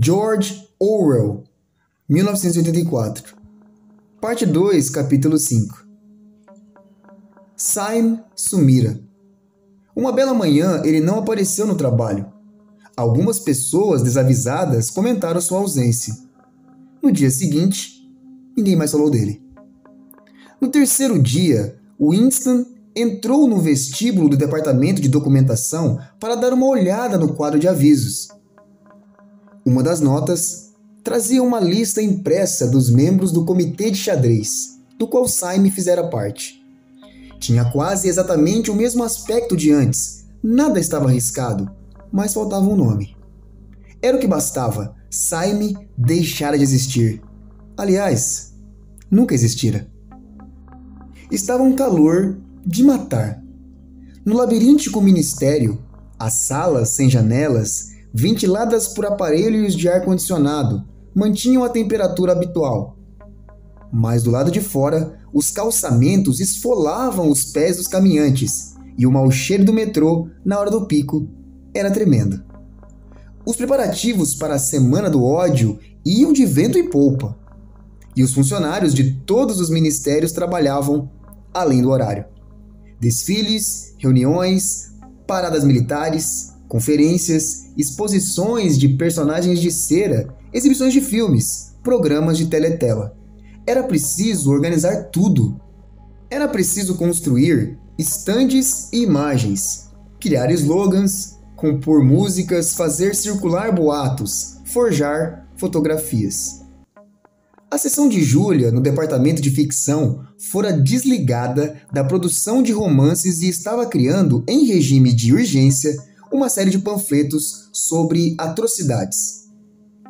George Orwell, 1984. Parte 2, capítulo 5. Syme sumira. Uma bela manhã ele não apareceu no trabalho. Algumas pessoas desavisadas comentaram sua ausência. No dia seguinte, ninguém mais falou dele. No terceiro dia, Winston entrou no vestíbulo do departamento de documentação para dar uma olhada no quadro de avisos. Uma das notas trazia uma lista impressa dos membros do comitê de xadrez, do qual Syme fizera parte. Tinha quase exatamente o mesmo aspecto de antes, nada estava arriscado, mas faltava um nome. Era o que bastava, Syme deixara de existir. Aliás, nunca existira. Estava um calor de matar. No labiríntico ministério, as salas sem janelas, ventiladas por aparelhos de ar-condicionado, mantinham a temperatura habitual. Mas do lado de fora, os calçamentos esfolavam os pés dos caminhantes e o mau cheiro do metrô, na hora do pico, era tremendo. Os preparativos para a Semana do Ódio iam de vento em polpa. E os funcionários de todos os ministérios trabalhavam além do horário. Desfiles, reuniões, paradas militares, conferências, exposições de personagens de cera, exibições de filmes, programas de teletela. Era preciso organizar tudo. Era preciso construir estandes e imagens, criar slogans, compor músicas, fazer circular boatos, forjar fotografias. A seção de Júlia, no departamento de ficção, fora desligada da produção de romances e estava criando, em regime de urgência, uma série de panfletos sobre atrocidades.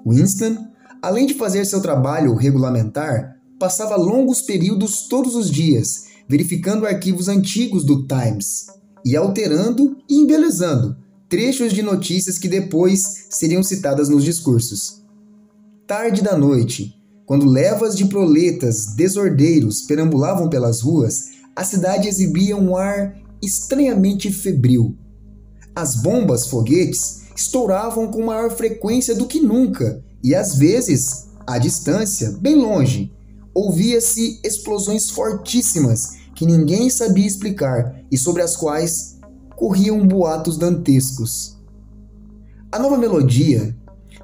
Winston, além de fazer seu trabalho regulamentar, passava longos períodos todos os dias, verificando arquivos antigos do Times e alterando e embelezando trechos de notícias que depois seriam citadas nos discursos. Tarde da noite, quando levas de proletas desordeiros perambulavam pelas ruas, a cidade exibia um ar estranhamente febril. As bombas-foguetes estouravam com maior frequência do que nunca e, às vezes, à distância, bem longe, ouvia-se explosões fortíssimas que ninguém sabia explicar e sobre as quais corriam boatos dantescos. A nova melodia,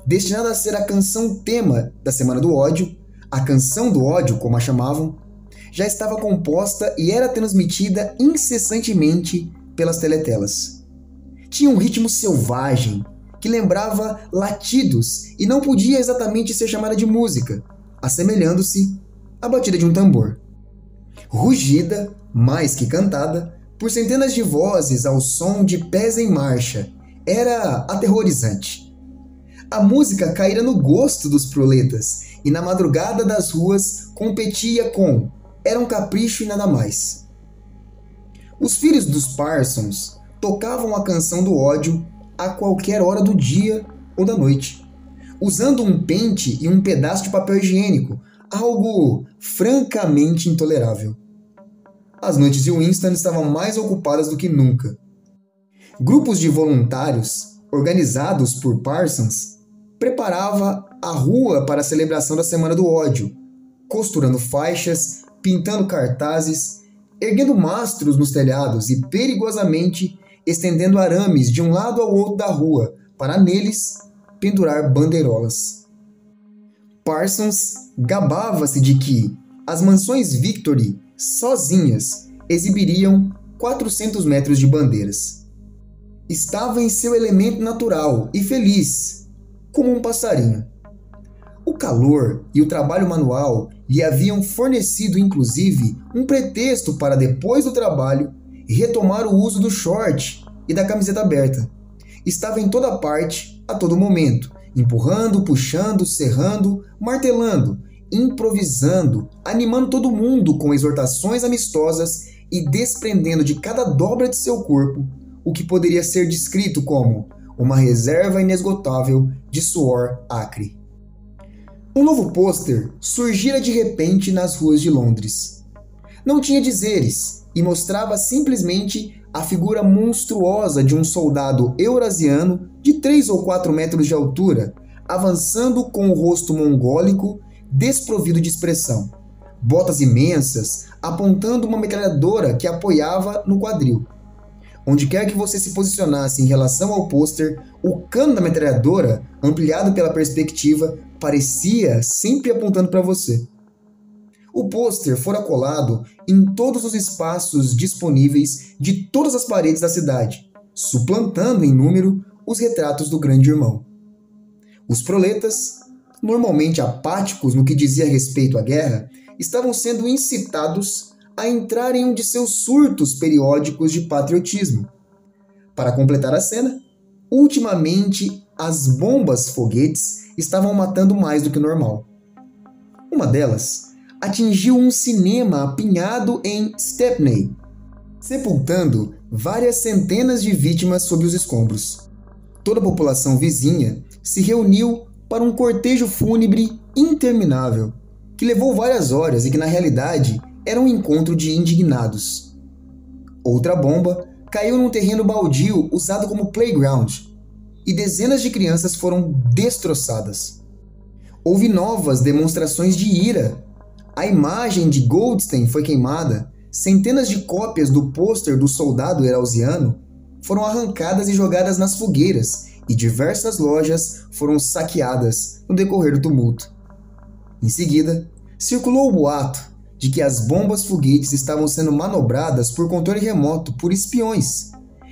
destinada a ser a canção-tema da Semana do Ódio, a Canção do Ódio, como a chamavam, já estava composta e era transmitida incessantemente pelas teletelas. Tinha um ritmo selvagem, que lembrava latidos e não podia exatamente ser chamada de música, assemelhando-se à batida de um tambor. Rugida, mais que cantada, por centenas de vozes ao som de pés em marcha, era aterrorizante. A música caíra no gosto dos proletas e na madrugada das ruas competia com Era um Capricho e Nada Mais. Os filhos dos Parsons tocavam a Canção do Ódio a qualquer hora do dia ou da noite, usando um pente e um pedaço de papel higiênico, algo francamente intolerável. As noites de Winston estavam mais ocupadas do que nunca. Grupos de voluntários, organizados por Parsons, preparava a rua para a celebração da Semana do Ódio, costurando faixas, pintando cartazes, erguendo mastros nos telhados e perigosamente estendendo arames de um lado ao outro da rua para neles pendurar bandeirolas. Parsons gabava-se de que as mansões Victory, sozinhas, exibiriam 400 metros de bandeiras. Estava em seu elemento natural e feliz, como um passarinho. O calor e o trabalho manual lhe haviam fornecido, inclusive, um pretexto para, depois do trabalho, retomar o uso do short e da camiseta aberta. Estava em toda parte, a todo momento, empurrando, puxando, serrando, martelando, improvisando, animando todo mundo com exortações amistosas e desprendendo de cada dobra de seu corpo o que poderia ser descrito como uma reserva inesgotável de suor acre. Um novo pôster surgira de repente nas ruas de Londres. Não tinha dizeres e mostrava simplesmente a figura monstruosa de um soldado eurasiano de 3 ou 4 metros de altura, avançando com o rosto mongólico desprovido de expressão, botas imensas apontando uma metralhadora que apoiava no quadril. Onde quer que você se posicionasse em relação ao pôster, o cano da metralhadora, ampliado pela perspectiva, parecia sempre apontando para você. O pôster fora colado em todos os espaços disponíveis de todas as paredes da cidade, suplantando em número os retratos do grande irmão. Os proletas, normalmente apáticos no que dizia respeito à guerra, estavam sendo incitados a entrar em um de seus surtos periódicos de patriotismo. Para completar a cena, ultimamente as bombas-foguetes estavam matando mais do que o normal. Uma delas atingiu um cinema apinhado em Stepney, sepultando várias centenas de vítimas sob os escombros. Toda a população vizinha se reuniu para um cortejo fúnebre interminável, que levou várias horas e que na realidade era um encontro de indignados. Outra bomba caiu num terreno baldio usado como playground, e dezenas de crianças foram destroçadas. Houve novas demonstrações de ira. A imagem de Goldstein foi queimada, centenas de cópias do pôster do soldado herausiano foram arrancadas e jogadas nas fogueiras, e diversas lojas foram saqueadas no decorrer do tumulto. Em seguida, circulou o boato de que as bombas-foguetes estavam sendo manobradas por controle remoto por espiões,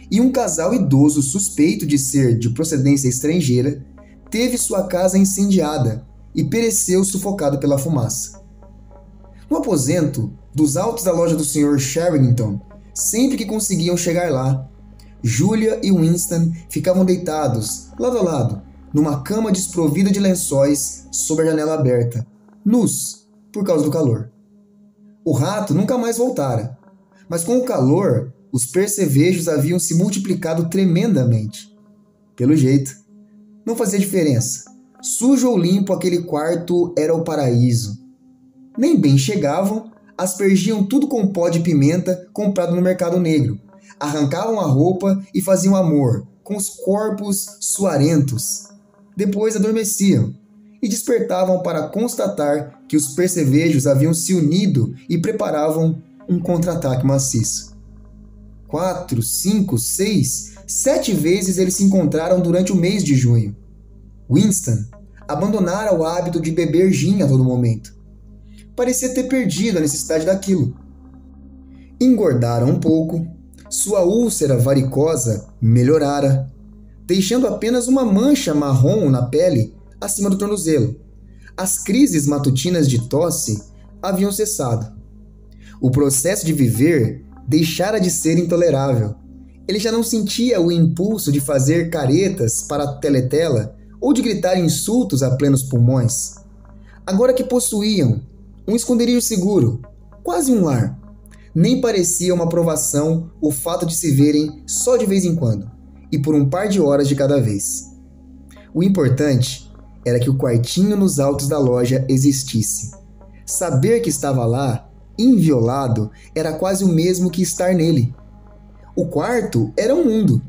e um casal idoso suspeito de ser de procedência estrangeira teve sua casa incendiada e pereceu sufocado pela fumaça. No aposento dos altos da loja do Sr. Sherrington, sempre que conseguiam chegar lá, Julia e Winston ficavam deitados, lado a lado, numa cama desprovida de lençóis sob a janela aberta, nus, por causa do calor. O rato nunca mais voltara, mas com o calor, os percevejos haviam se multiplicado tremendamente. Pelo jeito, não fazia diferença. Sujo ou limpo, aquele quarto era o paraíso. Nem bem chegavam, aspergiam tudo com pó de pimenta comprado no mercado negro, arrancavam a roupa e faziam amor com os corpos suarentos. Depois adormeciam e despertavam para constatar que os percevejos haviam se unido e preparavam um contra-ataque maciço. 4, 5, 6, 7 vezes eles se encontraram durante o mês de junho. Winston abandonara o hábito de beber gin a todo momento. Parecia ter perdido a necessidade daquilo. Engordara um pouco, sua úlcera varicosa melhorara, deixando apenas uma mancha marrom na pele acima do tornozelo. As crises matutinas de tosse haviam cessado. O processo de viver deixara de ser intolerável. Ele já não sentia o impulso de fazer caretas para a teletela ou de gritar insultos a plenos pulmões. Agora que possuíam um esconderijo seguro, quase um lar, nem parecia uma provação o fato de se verem só de vez em quando, e por um par de horas de cada vez. O importante era que o quartinho nos altos da loja existisse. Saber que estava lá, inviolado, era quase o mesmo que estar nele. O quarto era um mundo,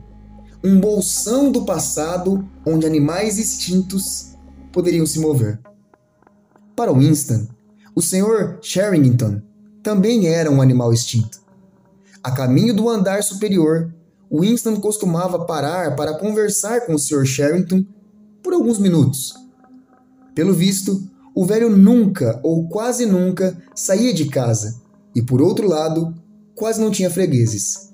um bolsão do passado onde animais extintos poderiam se mover. Para Winston, o Sr. Sherrington também era um animal extinto. A caminho do andar superior, Winston costumava parar para conversar com o Sr. Sherrington por alguns minutos. Pelo visto, o velho nunca ou quase nunca saía de casa e, por outro lado, quase não tinha fregueses.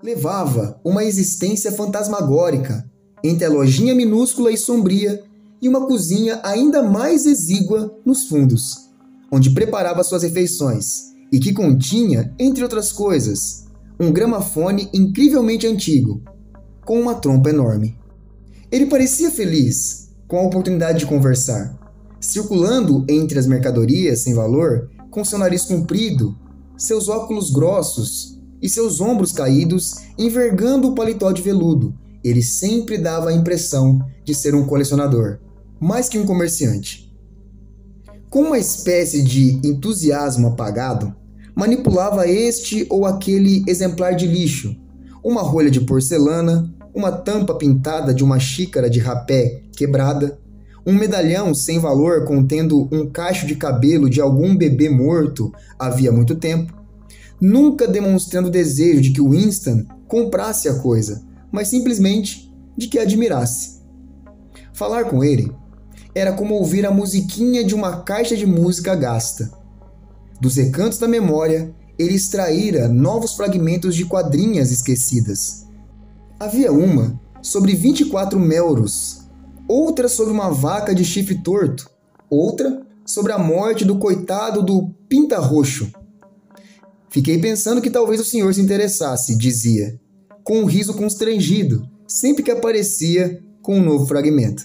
Levava uma existência fantasmagórica entre a lojinha minúscula e sombria e uma cozinha ainda mais exígua nos fundos, onde preparava suas refeições e que continha, entre outras coisas, um gramafone incrivelmente antigo, com uma trompa enorme. Ele parecia feliz com a oportunidade de conversar, circulando entre as mercadorias sem valor, com seu nariz comprido, seus óculos grossos e seus ombros caídos, envergando o paletó de veludo. Ele sempre dava a impressão de ser um colecionador, mais que um comerciante. Com uma espécie de entusiasmo apagado, manipulava este ou aquele exemplar de lixo, uma rolha de porcelana, uma tampa pintada de uma xícara de rapé quebrada, um medalhão sem valor contendo um cacho de cabelo de algum bebê morto havia muito tempo, nunca demonstrando desejo de que Winston comprasse a coisa, mas simplesmente de que a admirasse. Falar com ele era como ouvir a musiquinha de uma caixa de música gasta. Dos recantos da memória, ele extraíra novos fragmentos de quadrinhas esquecidas. Havia uma sobre 24 Melrus, outra sobre uma vaca de chifre torto, outra sobre a morte do coitado do Pinta Roxo. Fiquei pensando que talvez o senhor se interessasse, dizia, com um riso constrangido, sempre que aparecia com um novo fragmento.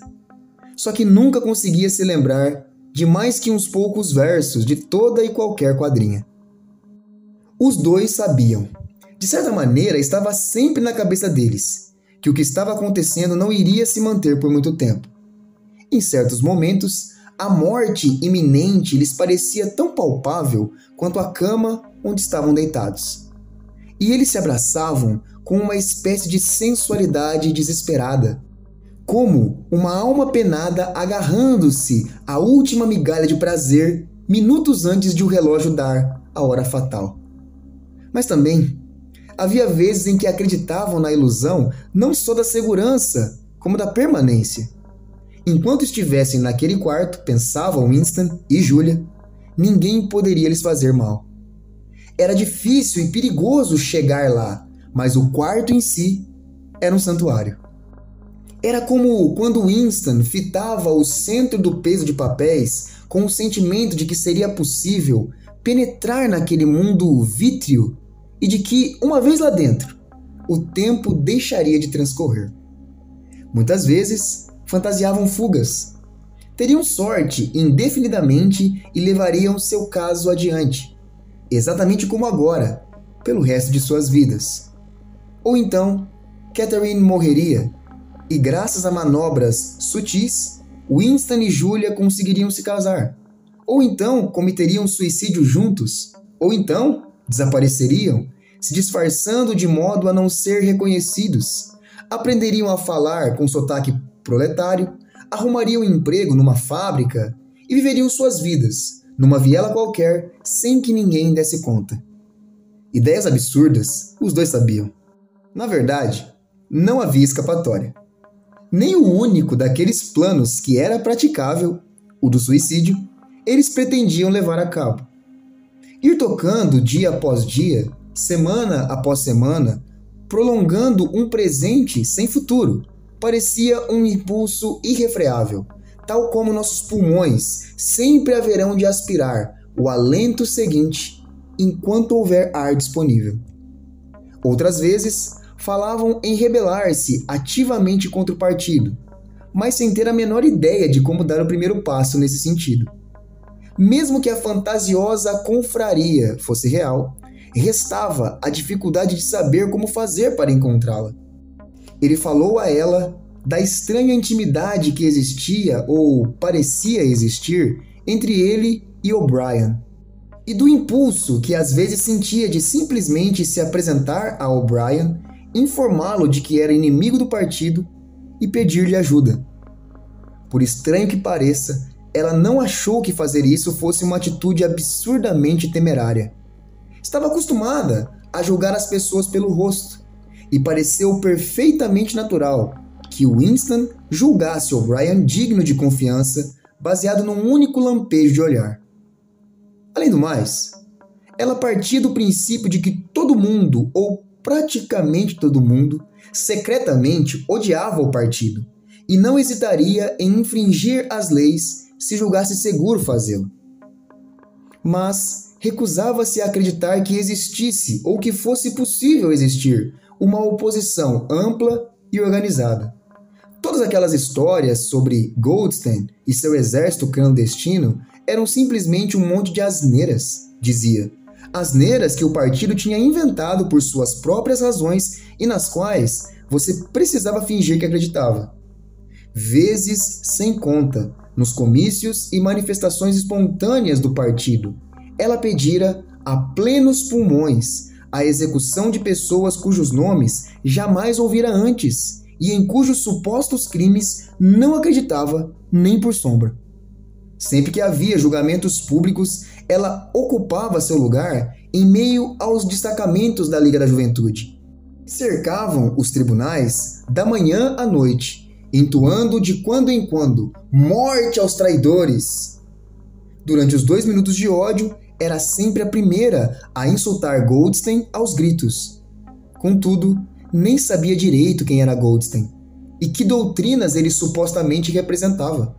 Só que nunca conseguia se lembrar de mais que uns poucos versos de toda e qualquer quadrinha. Os dois sabiam. De certa maneira, estava sempre na cabeça deles, que o que estava acontecendo não iria se manter por muito tempo. Em certos momentos, a morte iminente lhes parecia tão palpável quanto a cama onde estavam deitados. E eles se abraçavam com uma espécie de sensualidade desesperada, como uma alma penada agarrando-se à última migalha de prazer minutos antes de o relógio dar a hora fatal. Mas também havia vezes em que acreditavam na ilusão não só da segurança, como da permanência. Enquanto estivessem naquele quarto, pensavam Winston e Julia, ninguém poderia lhes fazer mal. Era difícil e perigoso chegar lá, mas o quarto em si era um santuário. Era como quando Winston fitava o centro do peso de papéis com o sentimento de que seria possível penetrar naquele mundo vítreo e de que, uma vez lá dentro, o tempo deixaria de transcorrer. Muitas vezes, fantasiavam fugas. Teriam sorte indefinidamente e levariam seu caso adiante, exatamente como agora, pelo resto de suas vidas. Ou então, Catherine morreria, e graças a manobras sutis, Winston e Julia conseguiriam se casar. Ou então, cometeriam suicídio juntos. Ou então, desapareceriam, se disfarçando de modo a não ser reconhecidos. Aprenderiam a falar com sotaque proletário, arrumariam emprego numa fábrica e viveriam suas vidas, numa viela qualquer, sem que ninguém desse conta. Ideias absurdas, os dois sabiam. Na verdade, não havia escapatória. Nem o único daqueles planos que era praticável, o do suicídio, eles pretendiam levar a cabo. Ir tocando dia após dia, semana após semana, prolongando um presente sem futuro, parecia um impulso irrefreável, tal como nossos pulmões sempre haverão de aspirar o alento seguinte enquanto houver ar disponível. Outras vezes, falavam em rebelar-se ativamente contra o partido, mas sem ter a menor ideia de como dar o primeiro passo nesse sentido. Mesmo que a fantasiosa confraria fosse real, restava a dificuldade de saber como fazer para encontrá-la. Ele falou a ela da estranha intimidade que existia ou parecia existir entre ele e O'Brien, e do impulso que às vezes sentia de simplesmente se apresentar a O'Brien, informá-lo de que era inimigo do partido e pedir-lhe ajuda. Por estranho que pareça, ela não achou que fazer isso fosse uma atitude absurdamente temerária. Estava acostumada a julgar as pessoas pelo rosto, e pareceu perfeitamente natural que Winston julgasse O'Brien digno de confiança, baseado num único lampejo de olhar. Além do mais, ela partia do princípio de que todo mundo, ou praticamente todo mundo, secretamente odiava o partido, e não hesitaria em infringir as leis se julgasse seguro fazê-lo. Mas recusava-se a acreditar que existisse ou que fosse possível existir uma oposição ampla e organizada. Todas aquelas histórias sobre Goldstein e seu exército clandestino eram simplesmente um monte de asneiras, dizia. Asneiras que o partido tinha inventado por suas próprias razões e nas quais você precisava fingir que acreditava. Vezes sem conta, nos comícios e manifestações espontâneas do partido, ela pedira a plenos pulmões a execução de pessoas cujos nomes jamais ouvira antes e em cujos supostos crimes não acreditava nem por sombra. Sempre que havia julgamentos públicos, ela ocupava seu lugar em meio aos destacamentos da Liga da Juventude. Cercavam os tribunais da manhã à noite, entoando de quando em quando "morte aos traidores". Durante os 2 minutos de ódio, era sempre a primeira a insultar Goldstein aos gritos. Contudo, nem sabia direito quem era Goldstein e que doutrinas ele supostamente representava.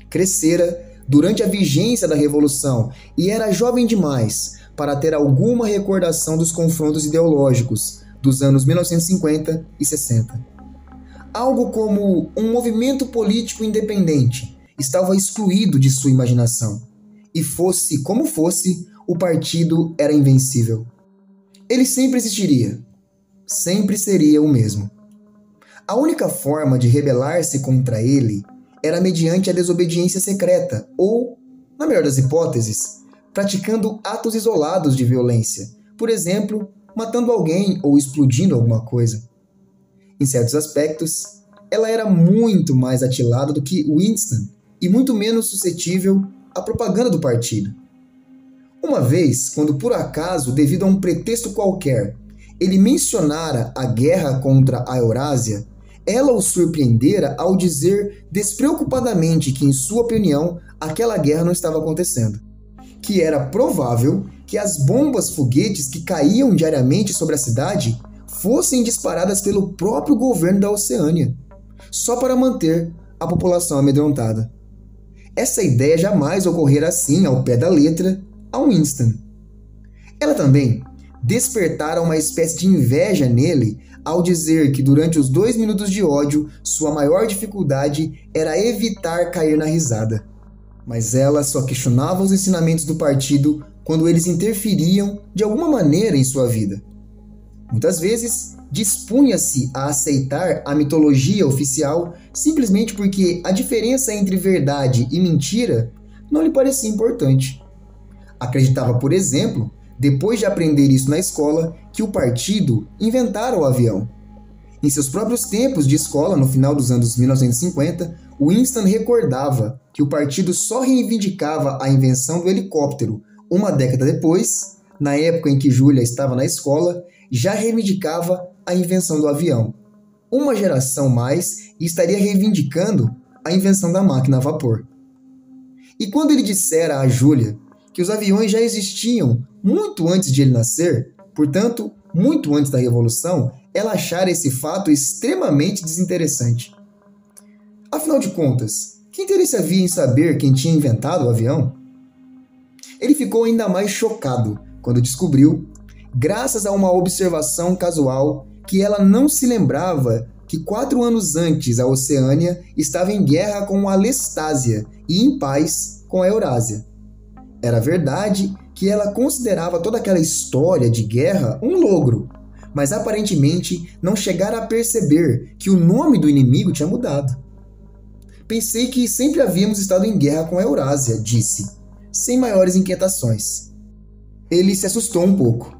Crescera durante a vigência da Revolução e era jovem demais para ter alguma recordação dos confrontos ideológicos dos anos 1950 e 60. Algo como um movimento político independente estava excluído de sua imaginação, e fosse como fosse, o partido era invencível. Ele sempre existiria, sempre seria o mesmo. A única forma de rebelar-se contra ele era mediante a desobediência secreta ou, na melhor das hipóteses, praticando atos isolados de violência, por exemplo, matando alguém ou explodindo alguma coisa. Em certos aspectos, ela era muito mais atilada do que Winston e muito menos suscetível à propaganda do partido. Uma vez, quando por acaso, devido a um pretexto qualquer, ele mencionara a guerra contra a Eurásia, ela o surpreendera ao dizer despreocupadamente que, em sua opinião, aquela guerra não estava acontecendo, que era provável que as bombas-foguetes que caíam diariamente sobre a cidade fossem disparadas pelo próprio governo da Oceânia, só para manter a população amedrontada. Essa ideia jamais ocorrera assim, ao pé da letra, a Winston. Ela também despertara uma espécie de inveja nele ao dizer que durante os 2 minutos de ódio, sua maior dificuldade era evitar cair na risada. Mas ela só questionava os ensinamentos do partido quando eles interferiam de alguma maneira em sua vida. Muitas vezes, dispunha-se a aceitar a mitologia oficial simplesmente porque a diferença entre verdade e mentira não lhe parecia importante. Acreditava, por exemplo, depois de aprender isso na escola, que o partido inventara o avião. Em seus próprios tempos de escola, no final dos anos 1950, Winston recordava que o partido só reivindicava a invenção do helicóptero. Uma década depois, na época em que Julia estava na escola, já reivindicava a invenção do avião. Uma geração mais e estaria reivindicando a invenção da máquina a vapor. E quando ele dissera a Julia que os aviões já existiam muito antes de ele nascer, portanto, muito antes da Revolução, ela achara esse fato extremamente desinteressante. Afinal de contas, que interesse havia em saber quem tinha inventado o avião? Ele ficou ainda mais chocado quando descobriu, graças a uma observação casual, que ela não se lembrava que 4 anos antes a Oceânia estava em guerra com a Lestásia e em paz com a Eurásia. Era verdade que ela considerava toda aquela história de guerra um logro, mas aparentemente não chegara a perceber que o nome do inimigo tinha mudado. Pensei que sempre havíamos estado em guerra com a Eurásia, disse, sem maiores inquietações. Ele se assustou um pouco.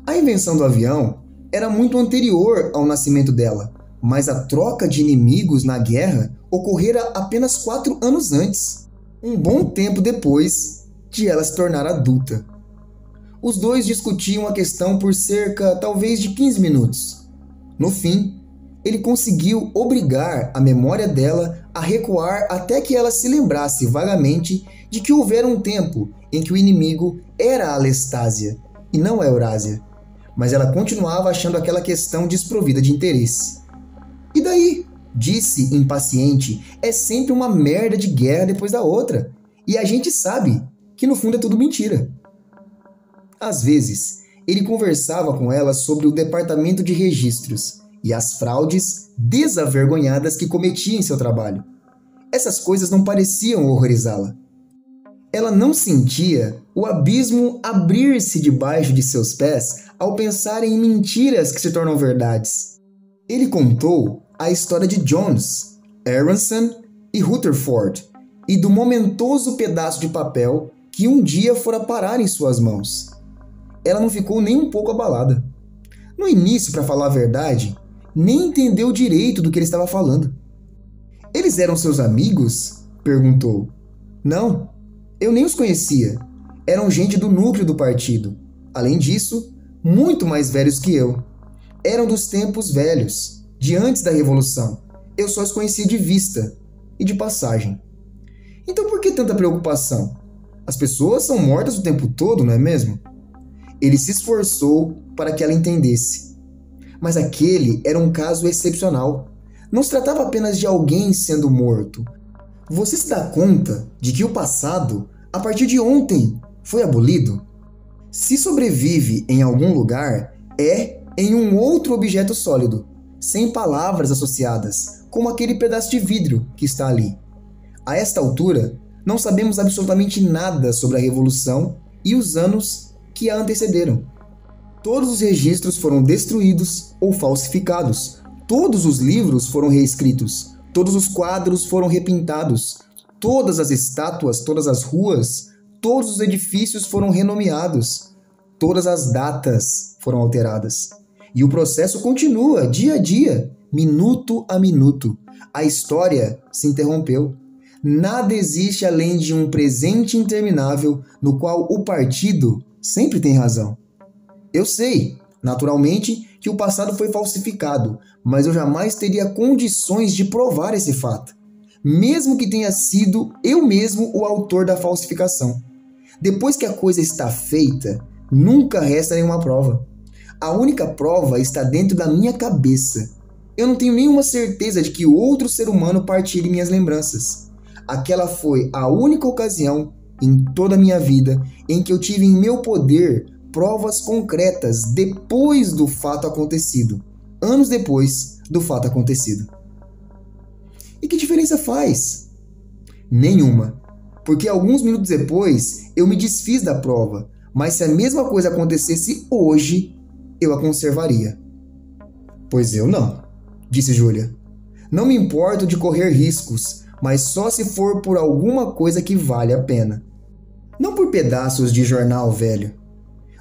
A invenção do avião era muito anterior ao nascimento dela, mas a troca de inimigos na guerra ocorrera apenas 4 anos antes, um bom tempo depois de ela se tornar adulta. Os dois discutiam a questão por cerca, talvez, de 15 minutos. No fim, ele conseguiu obrigar a memória dela a recuar até que ela se lembrasse vagamente de que houvera um tempo em que o inimigo era a Lestásia e não a Eurásia, mas ela continuava achando aquela questão desprovida de interesse. E daí? Disse, impaciente, é sempre uma merda de guerra depois da outra, e a gente sabe que no fundo é tudo mentira. Às vezes, ele conversava com ela sobre o departamento de registros e as fraudes desavergonhadas que cometia em seu trabalho. Essas coisas não pareciam horrorizá-la. Ela não sentia o abismo abrir-se debaixo de seus pés ao pensar em mentiras que se tornam verdades. Ele contou a história de Jones, Aronson e Rutherford e do momentoso pedaço de papel que um dia fora parar em suas mãos. Ela não ficou nem um pouco abalada. No início, para falar a verdade, nem entendeu direito do que ele estava falando. Eles eram seus amigos? Perguntou. Não, eu nem os conhecia. Eram gente do núcleo do partido. Além disso, muito mais velhos que eu. Eram dos tempos velhos, de antes da Revolução. Eu só os conhecia de vista e de passagem. Então por que tanta preocupação? As pessoas são mortas o tempo todo, não é mesmo? Ele se esforçou para que ela entendesse. Mas aquele era um caso excepcional. Não se tratava apenas de alguém sendo morto. Você se dá conta de que o passado, a partir de ontem, foi abolido? Se sobrevive em algum lugar, é em um outro objeto sólido, sem palavras associadas, como aquele pedaço de vidro que está ali. A esta altura, não sabemos absolutamente nada sobre a Revolução e os anos que a antecederam. Todos os registros foram destruídos ou falsificados. Todos os livros foram reescritos. Todos os quadros foram repintados. Todas as estátuas, todas as ruas, todos os edifícios foram renomeados. Todas as datas foram alteradas. E o processo continua dia a dia, minuto a minuto. A história se interrompeu. Nada existe além de um presente interminável no qual o partido sempre tem razão. Eu sei, naturalmente, que o passado foi falsificado, mas eu jamais teria condições de provar esse fato, mesmo que tenha sido eu mesmo o autor da falsificação. Depois que a coisa está feita, nunca resta nenhuma prova. A única prova está dentro da minha cabeça. Eu não tenho nenhuma certeza de que outro ser humano partilhe minhas lembranças. Aquela foi a única ocasião em toda a minha vida em que eu tive em meu poder provas concretas depois do fato acontecido, anos depois do fato acontecido. E que diferença faz? Nenhuma, porque alguns minutos depois eu me desfiz da prova, mas se a mesma coisa acontecesse hoje, eu a conservaria. Pois eu não, disse Júlia. Não me importo de correr riscos, mas só se for por alguma coisa que vale a pena. Não por pedaços de jornal velho.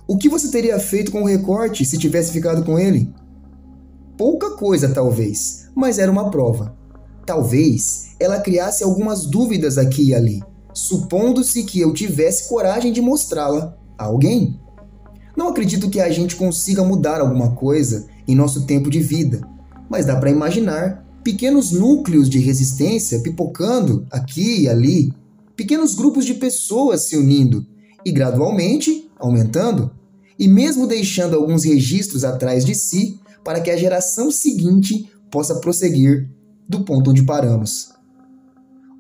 O que você teria feito com o recorte se tivesse ficado com ele? Pouca coisa, talvez, mas era uma prova. Talvez ela criasse algumas dúvidas aqui e ali, supondo-se que eu tivesse coragem de mostrá-la a alguém. Não acredito que a gente consiga mudar alguma coisa em nosso tempo de vida, mas dá para imaginar pequenos núcleos de resistência pipocando aqui e ali, pequenos grupos de pessoas se unindo e gradualmente aumentando, e mesmo deixando alguns registros atrás de si para que a geração seguinte possa prosseguir do ponto onde paramos.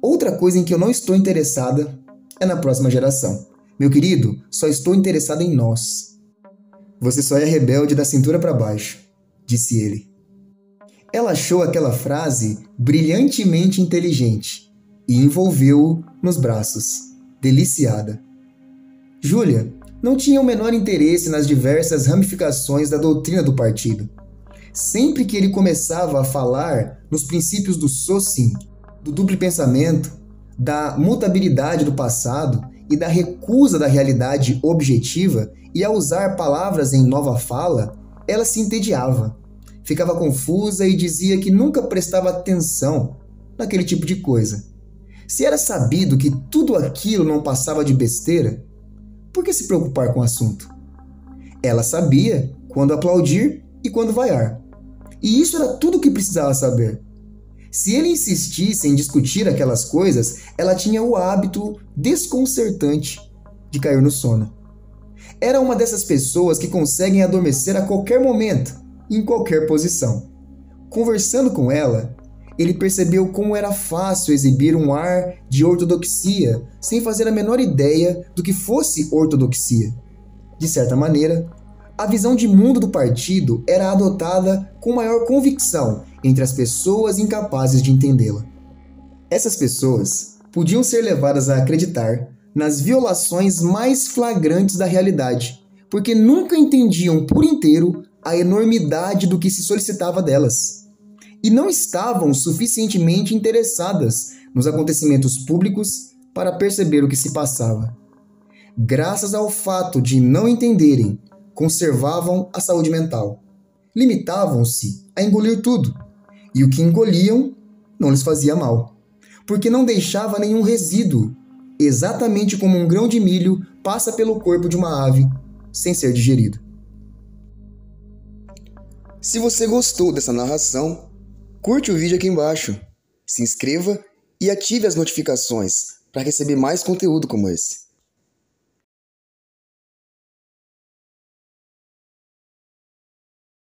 Outra coisa em que eu não estou interessada é na próxima geração. Meu querido, só estou interessado em nós. Você só é rebelde da cintura para baixo, disse ele. Ela achou aquela frase brilhantemente inteligente e envolveu-o nos braços, deliciada. Júlia não tinha o menor interesse nas diversas ramificações da doutrina do partido. Sempre que ele começava a falar nos princípios do Socin, do duplo pensamento, da mutabilidade do passado e da recusa da realidade objetiva, e a usar palavras em nova fala, ela se entediava. Ficava confusa e dizia que nunca prestava atenção naquele tipo de coisa. Se era sabido que tudo aquilo não passava de besteira, por que se preocupar com o assunto? Ela sabia quando aplaudir e quando vaiar. E isso era tudo o que precisava saber. Se ele insistisse em discutir aquelas coisas, ela tinha o hábito desconcertante de cair no sono. Era uma dessas pessoas que conseguem adormecer a qualquer momento, em qualquer posição. Conversando com ela, ele percebeu como era fácil exibir um ar de ortodoxia sem fazer a menor ideia do que fosse ortodoxia. De certa maneira, a visão de mundo do partido era adotada com maior convicção entre as pessoas incapazes de entendê-la. Essas pessoas podiam ser levadas a acreditar nas violações mais flagrantes da realidade, porque nunca entendiam por inteiro a enormidade do que se solicitava delas, e não estavam suficientemente interessadas nos acontecimentos públicos para perceber o que se passava. Graças ao fato de não entenderem, conservavam a saúde mental. limitavam-se a engolir tudo, e o que engoliam não lhes fazia mal, porque não deixava nenhum resíduo, exatamente como um grão de milho passa pelo corpo de uma ave sem ser digerido. Se você gostou dessa narração, curte o vídeo aqui embaixo, se inscreva e ative as notificações para receber mais conteúdo como esse.